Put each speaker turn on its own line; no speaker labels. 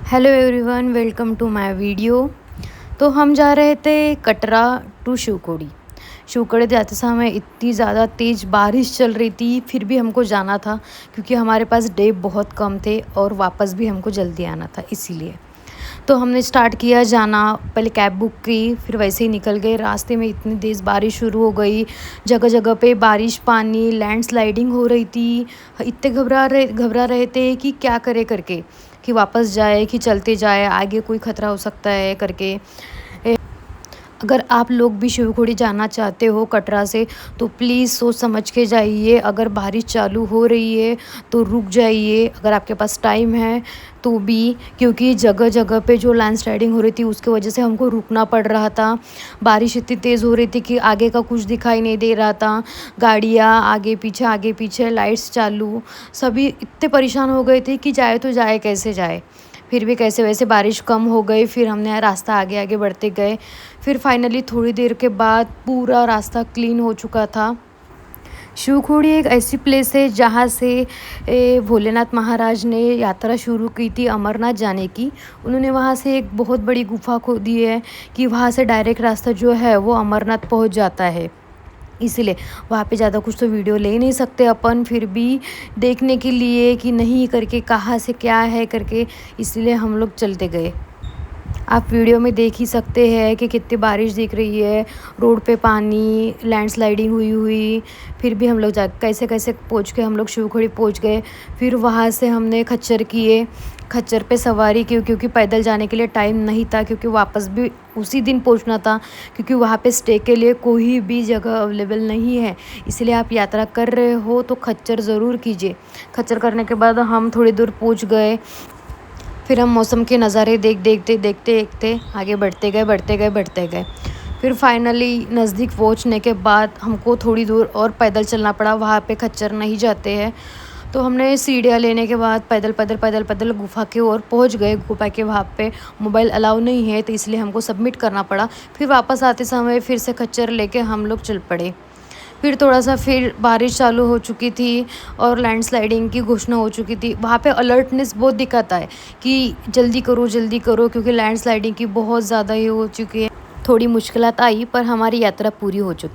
Hello everyone, welcome to my video. तो हम जा रहे थे कटरा टू शिवखोड़ी। शिवखोड़ी जाते समय इतनी ज़्यादा तेज़ बारिश चल रही थी, फिर भी हमको जाना था क्योंकि हमारे पास डे बहुत कम थे और वापस भी हमको जल्दी आना था इसीलिए। तो हमने स्टार्ट किया जाना, पहले कैब बुक की, फिर वैसे ही निकल गए। रास्ते में इतनी तेज़ बारिश शुरू हो गई, जगह जगह पे बारिश, पानी, लैंडस्लाइडिंग हो रही थी। इतने घबरा रहे थे कि क्या करे करके, कि वापस जाए कि चलते जाए, आगे कोई ख़तरा हो सकता है करके। अगर आप लोग भी शिवखोड़ी जाना चाहते हो कटरा से तो प्लीज़ सोच समझ के जाइए। अगर बारिश चालू हो रही है तो रुक जाइए, अगर आपके पास टाइम है तो भी, क्योंकि जगह जगह पे जो लैंडस्लाइडिंग हो रही थी उसकी वजह से हमको रुकना पड़ रहा था। बारिश इतनी तेज़ हो रही थी कि आगे का कुछ दिखाई नहीं दे रहा था। गाड़ियाँ आगे पीछे, लाइट्स चालू, सभी इतने परेशान हो गए थे कि जाए तो जाए कैसे जाए। फिर भी कैसे वैसे बारिश कम हो गई, फिर हमने रास्ता आगे बढ़ते गए। फिर फाइनली थोड़ी देर के बाद पूरा रास्ता क्लीन हो चुका था। शिवखोड़ी एक ऐसी प्लेस है जहाँ से भोलेनाथ महाराज ने यात्रा शुरू की थी अमरनाथ जाने की। उन्होंने वहाँ से एक बहुत बड़ी गुफा खोदी है कि वहाँ से डायरेक्ट रास्ता जो है वो अमरनाथ पहुँच जाता है। इसीलिए वहाँ पे ज़्यादा कुछ तो वीडियो ले नहीं सकते अपन, फिर भी देखने के लिए कि नहीं करके कहाँ से क्या है करके, इसलिए हम लोग चलते गए। आप वीडियो में देख ही सकते हैं कि कितनी बारिश दिख रही है, रोड पे पानी, लैंडस्लाइडिंग हुई। फिर भी हम लोग कैसे कैसे पहुँच के हम लोग शिवखोड़ी पहुँच गए। फिर वहाँ से हमने खच्चर किए, खच्चर पे सवारी की, क्योंकि पैदल जाने के लिए टाइम नहीं था, क्योंकि वापस भी उसी दिन पहुँचना था, क्योंकि वहाँ पे स्टे के लिए कोई भी जगह अवेलेबल नहीं है। इसलिए आप यात्रा कर रहे हो तो खच्चर ज़रूर कीजिए। खच्चर करने के बाद हम थोड़ी दूर पहुँच गए। फिर हम मौसम के नज़ारे देखते आगे बढ़ते गए। फिर फाइनली नज़दीक पहुँचने के बाद हमको थोड़ी दूर और पैदल चलना पड़ा, वहाँ पे खच्चर नहीं जाते हैं। तो हमने सीढ़ियाँ लेने के बाद पैदल गुफ़ा की ओर पहुँच गए। गुफ़ा के वहाँ पे मोबाइल अलाउ नहीं है, तो इसलिए हमको सबमिट करना पड़ा। फिर वापस आते समय फिर से खच्चर लेके हम लोग चल पड़े। फिर थोड़ा-सा फिर बारिश चालू हो चुकी थी और लैंडस्लाइडिंग की घोषणा हो चुकी थी। वहाँ पे अलर्टनेस बहुत दिखाता है कि जल्दी करो क्योंकि लैंडस्लाइडिंग की बहुत ज़्यादा ये हो चुकी है। थोड़ी मुश्किलात आई पर हमारी यात्रा पूरी हो चुकी।